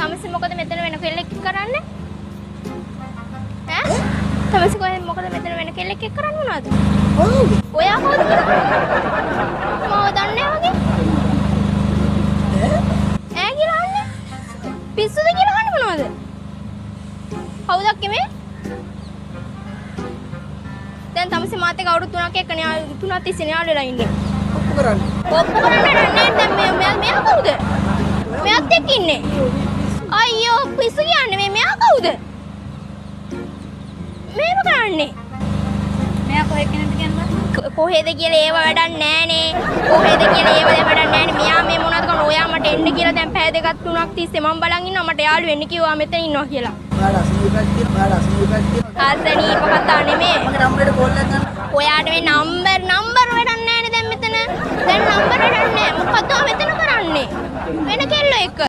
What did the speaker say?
තමසි මොකද මෙතන වෙන කෙල්ලෙක් කරන්නේ? ඈ? තමසි කොහෙද මොකද මෙතන වෙන කෙල්ලෙක් එක්ක කරන්න උනාද? ඔව්. ඔයා කවුද කියලා? මම දන්නේ වගේ. ඈ කියලා අහන්නේ? පිස්සුද කියලා අහන්නේ මොනවද? කවුද අක්කේ? දැන් තමසි මාත් එක්ක අවුරුදු 3ක් එක්කනේ 3ක් තිස්සේ යාළු වෙලා ඉන්නේ. ඔප්පු කරන්න. ඔප්පු කරන්න නෑ දැන් මෙයා කවුද? මෙයාත් එක්ක ඉන්නේ. අයියෝ පිස්සු කියන්නේ මෙයා කවුද? මේව කරන්නේ. මෙයා කොහෙ කෙනෙක්ද කියන්නේ? කොහෙද කියලා ඒව වැඩක් නෑනේ. කොහෙද කියලා ඒව වැඩක් නෑනේ. මෙයා මේ මොනවද කරන්නේ? ඔයා මට එන්න කියලා දැන් පැය දෙකක් තුනක් තිස්සේ මම බලන් ඉන්නවා මට යාළු වෙන්න කිව්වා මෙතන ඉන්නවා කියලා. ඔයාලා අසනීපයක් තියෙනවා. අසනීප කතා නෙමෙයි. මගේ නම්බරේට කෝල් එකක් ගන්න. ඔයාට මේ නම්බර වැඩක් නෑනේ දැන් මෙතන. දැන් නම්බර වැඩක් නෑ. මොකද මෙතන කරන්නේ? වෙන කෙල්ල එක්ක.